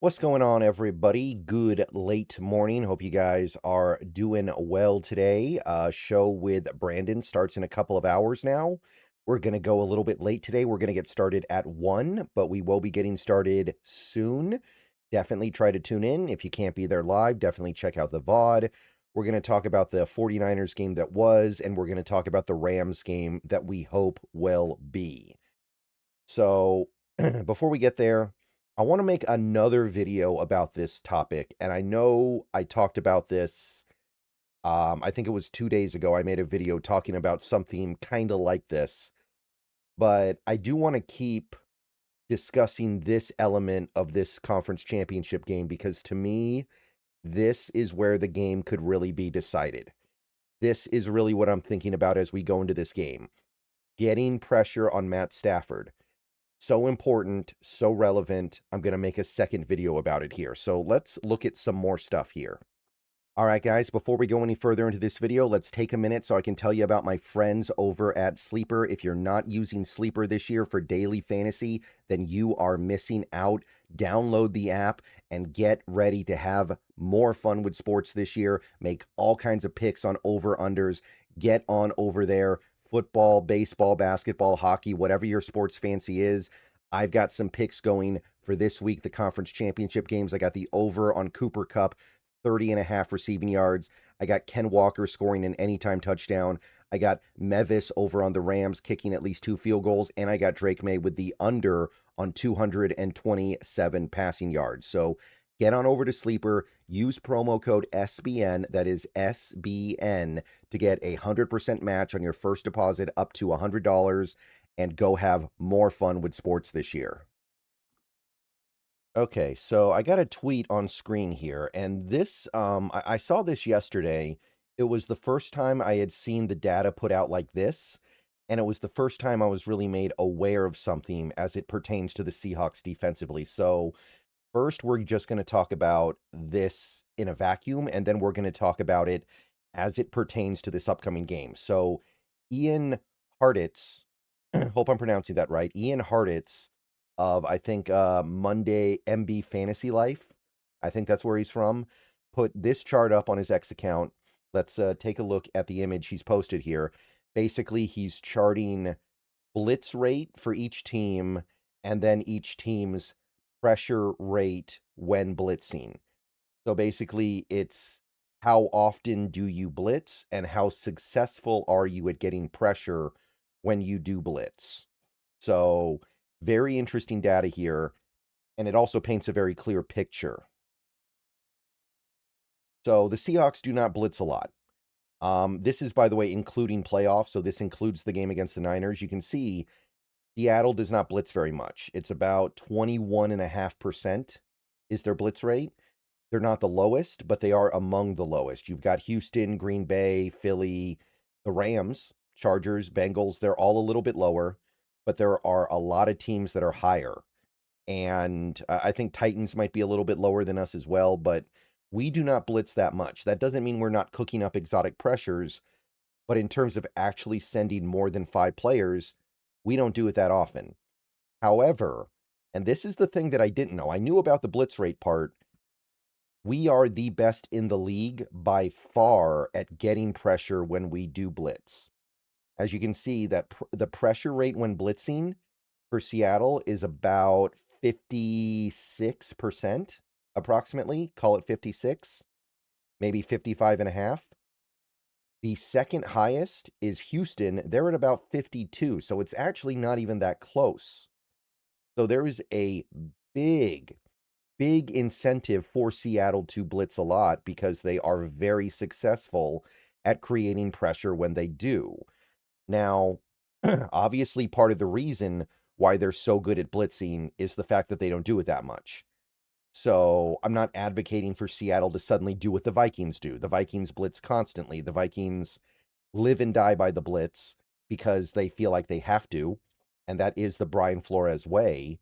What's going on, everybody? Good late morning. Hope you guys are doing well today. Show with Brandon starts in a couple of hours now. We're going to go a little bit late today. We're going to get started at 1, but we will be getting started soon. Definitely try to tune in. If you can't be there live, definitely check out the VOD. We're going to talk about the 49ers game that was, and we're going to talk about the Rams game that we hope will be. So before we get there, I want to make another video about this topic. And I know I talked about this, I think it was 2 days ago. I made a video talking about something kind of like this, but I do want to keep discussing this element of this conference championship game because to me, this is where the game could really be decided. This is really what I'm thinking about as we go into this game. Getting pressure on Matt Stafford. So important, so relevant. I'm going to make a second video about it here. So let's look at some more stuff here. All right, guys, before we go any further into this video, let's take a minute so I can tell you about my friends over at Sleeper. If you're not using Sleeper this year for daily fantasy, then you are missing out. Download the app and get ready to have more fun with sports this year. Make all kinds of picks on over-unders. Get on over there. Football, baseball, basketball, hockey, whatever your sports fancy is. I've got some picks going for this week, the conference championship games. I got the over on Cooper Kupp, 30.5 receiving yards. I got Ken Walker scoring an anytime touchdown. I got Mevis over on the Rams kicking at least 2 field goals. And I got Drake May with the under on 227 passing yards. So get on over to Sleeper, use promo code SBN, that is SBN, to get a 100% match on your first deposit up to $100 and go have more fun with sports this year. Okay, so I got a tweet on screen here, and this, I saw this yesterday. It was the first time I had seen the data put out like this, and it was the first time I was really made aware of something as it pertains to the Seahawks defensively. So first, we're just going to talk about this in a vacuum, and then we're going to talk about it as it pertains to this upcoming game. So Ian Hartitz, hope I'm pronouncing that right. Ian Hartitz of, I think, Monday MB Fantasy Life, I think that's where he's from, put this chart up on his X account. Let's take a look at the image he's posted here. Basically, he's charting blitz rate for each team and then each team's pressure rate when blitzing. So basically, it's how often do you blitz and how successful are you at getting pressure when you do blitz. So very interesting data here, and it also paints a very clear picture. So the Seahawks do not blitz a lot. This is, by the way, including playoffs, so this includes the game against the Niners. You can see Seattle does not blitz very much. It's about 21.5% is their blitz rate. They're not the lowest, but they are among the lowest. You've got Houston, Green Bay, Philly, the Rams, Chargers, Bengals. They're all a little bit lower, but there are a lot of teams that are higher. And I think Titans might be a little bit lower than us as well, but we do not blitz that much. That doesn't mean we're not cooking up exotic pressures, but in terms of actually sending more than 5 players, we don't do it that often. However, and this is the thing that I didn't know. I knew about the blitz rate part. We are the best in the league by far at getting pressure when we do blitz. As you can see, that the pressure rate when blitzing for Seattle is about 56%, approximately. Call it 56, maybe 55.5. The second highest is Houston. They're at about 52, so it's actually not even that close. So there is a big incentive for Seattle to blitz a lot because they are very successful at creating pressure when they do. Now, obviously, part of the reason why they're so good at blitzing is the fact that they don't do it that much. So I'm not advocating for Seattle to suddenly do what the Vikings do. The Vikings blitz constantly. The Vikings live and die by the blitz because they feel like they have to, and that is the Brian Flores way.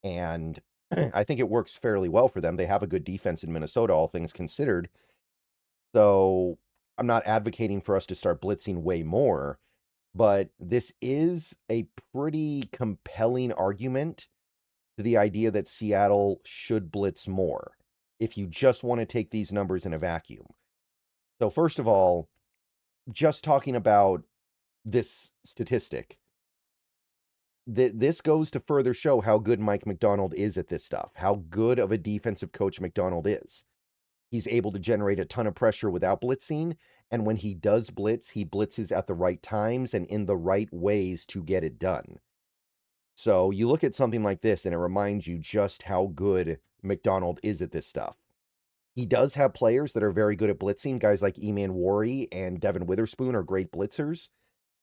And I think it works fairly well for them. They have a good defense in Minnesota, all things considered. So I'm not advocating for us to start blitzing way more, but this is a pretty compelling argument to the idea that Seattle should blitz more if you just want to take these numbers in a vacuum. So first of all, just talking about this statistic, this goes to further show how good Mike Macdonald is at this stuff, how good of a defensive coach Macdonald is. He's able to generate a ton of pressure without blitzing, and when he does blitz, he blitzes at the right times and in the right ways to get it done. So you look at something like this, and it reminds you just how good Macdonald is at this stuff. He does have players that are very good at blitzing. Guys like Eman Worry and Devin Witherspoon are great blitzers.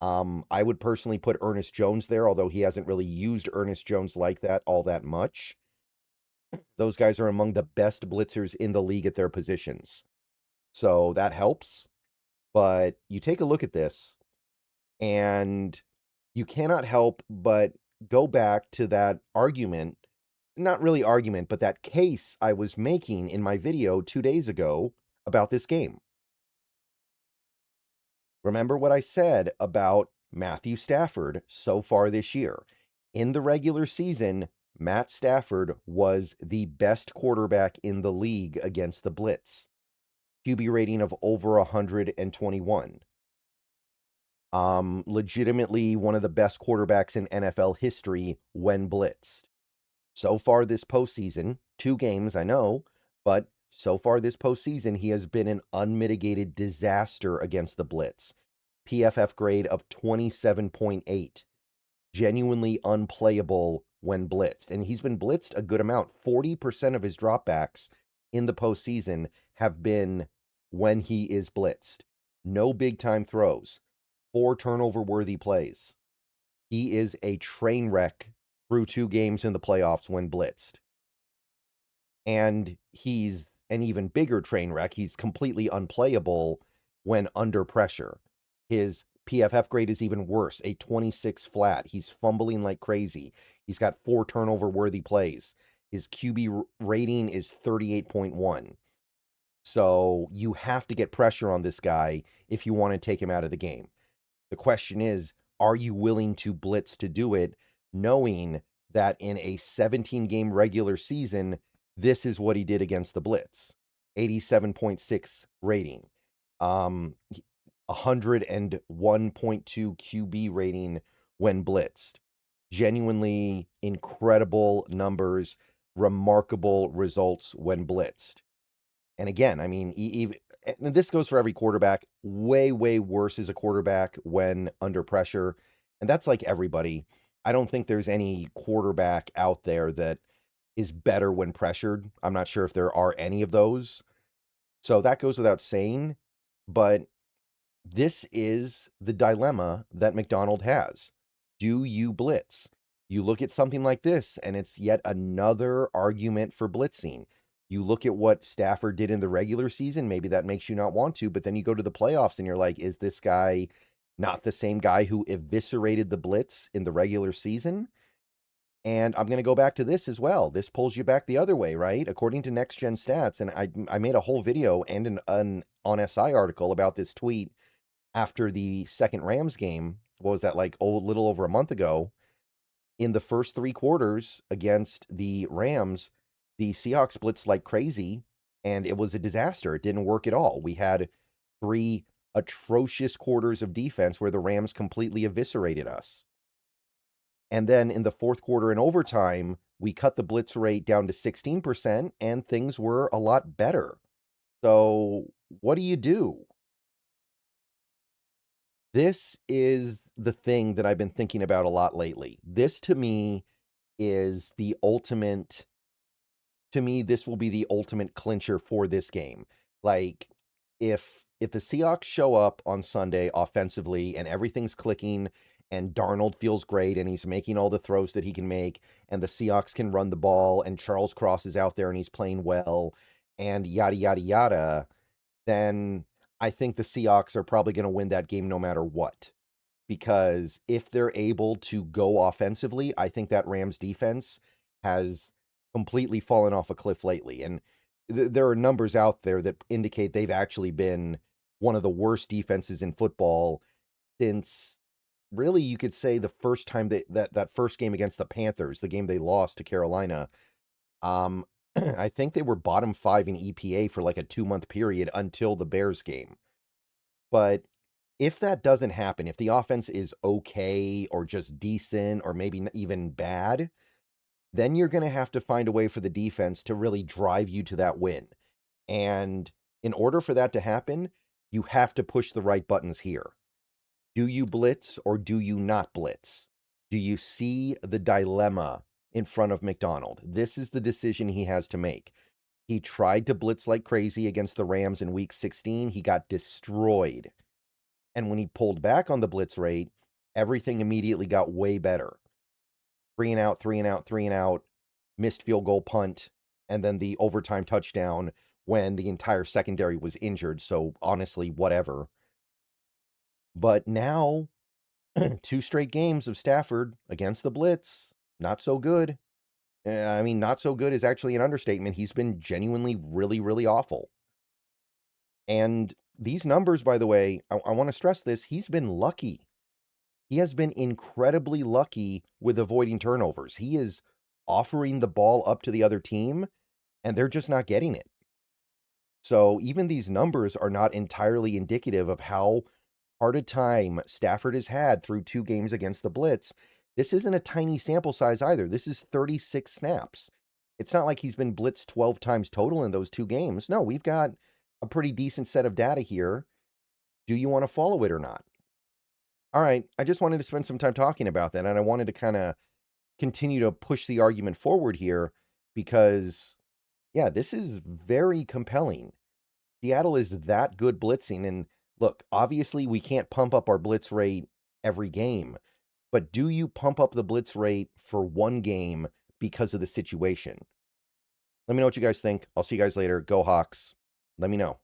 I would personally put Ernest Jones there, although he hasn't really used Ernest Jones like that all that much. Those guys are among the best blitzers in the league at their positions. So that helps. But you take a look at this, and you cannot help but go back to that argument, not really argument, but that case I was making in my video 2 days ago about this game. Remember what I said about Matthew Stafford so far this year. In the regular season, Matt Stafford was the best quarterback in the league against the blitz. QB rating of over 121. Legitimately one of the best quarterbacks in NFL history when blitzed. So far this postseason, 2 games, I know, but so far this postseason, he has been an unmitigated disaster against the blitz. PFF grade of 27.8. Genuinely unplayable when blitzed. And he's been blitzed a good amount. 40% of his dropbacks in the postseason have been when he is blitzed. No big-time throws. 4 turnover-worthy plays. He is a train wreck through 2 games in the playoffs when blitzed. And he's an even bigger train wreck. He's completely unplayable when under pressure. His PFF grade is even worse, a 26 flat. He's fumbling like crazy. He's got 4 turnover-worthy plays. His QB rating is 38.1. So you have to get pressure on this guy if you want to take him out of the game. The question is, are you willing to blitz to do it, knowing that in a 17-game regular season, this is what he did against the blitz? 87.6 rating. 101.2 QB rating when blitzed. Genuinely incredible numbers, remarkable results when blitzed. And again, I mean, even and this goes for every quarterback. Way, way worse as a quarterback when under pressure. And that's like everybody. I don't think there's any quarterback out there that is better when pressured. I'm not sure if there are any of those. So that goes without saying. But this is the dilemma that Macdonald has. Do you blitz? You look at something like this, and it's yet another argument for blitzing. You look at what Stafford did in the regular season, maybe that makes you not want to, but then you go to the playoffs and you're like, is this guy not the same guy who eviscerated the blitz in the regular season? And I'm going to go back to this as well. This pulls you back the other way, right? According to Next Gen Stats, and I made a whole video and an on SI article about this tweet after the second Rams game. What was that, like a little over a month ago? In the first 3 quarters against the Rams, the Seahawks blitzed like crazy, and it was a disaster. It didn't work at all. We had 3 atrocious quarters of defense where the Rams completely eviscerated us. And then in the 4th quarter and overtime, we cut the blitz rate down to 16%, and things were a lot better. So what do you do? This is the thing that I've been thinking about a lot lately. This, to me, is the ultimate... To me, this will be the ultimate clincher for this game. Like, if the Seahawks show up on Sunday offensively and everything's clicking and Darnold feels great and he's making all the throws that he can make and the Seahawks can run the ball and Charles Cross is out there and he's playing well and yada, yada, yada, then I think the Seahawks are probably going to win that game no matter what. Because if they're able to go offensively, I think that Rams defense has completely fallen off a cliff lately. And there are numbers out there that indicate they've actually been one of the worst defenses in football since really, you could say the first time that first game against the Panthers, the game they lost to Carolina, um, I think they were bottom 5 in EPA for like a 2-month period until the Bears game. But if that doesn't happen, if the offense is okay or just decent or maybe even bad, then you're going to have to find a way for the defense to really drive you to that win. And in order for that to happen, you have to push the right buttons here. Do you blitz or do you not blitz? Do you see the dilemma in front of McDonald? This is the decision he has to make. He tried to blitz like crazy against the Rams in week 16. He got destroyed. And when he pulled back on the blitz rate, everything immediately got way better. 3 and out, 3 and out, 3 and out, missed field goal punt, and then the overtime touchdown when the entire secondary was injured. So honestly, whatever. But now, 2 straight games of Stafford against the blitz, not so good. I mean, not so good is actually an understatement. He's been genuinely really, really awful. And these numbers, by the way, I want to stress this, he's been lucky. He has been incredibly lucky with avoiding turnovers. He is offering the ball up to the other team, and they're just not getting it. So even these numbers are not entirely indicative of how hard a time Stafford has had through 2 games against the blitz. This isn't a tiny sample size either. This is 36 snaps. It's not like he's been blitzed 12 times total in those 2 games. No, we've got a pretty decent set of data here. Do you want to follow it or not? All right, I just wanted to spend some time talking about that, and I wanted to kind of continue to push the argument forward here because, yeah, this is very compelling. Seattle is that good blitzing, and look, obviously we can't pump up our blitz rate every game, but do you pump up the blitz rate for one game because of the situation? Let me know what you guys think. I'll see you guys later. Go Hawks. Let me know.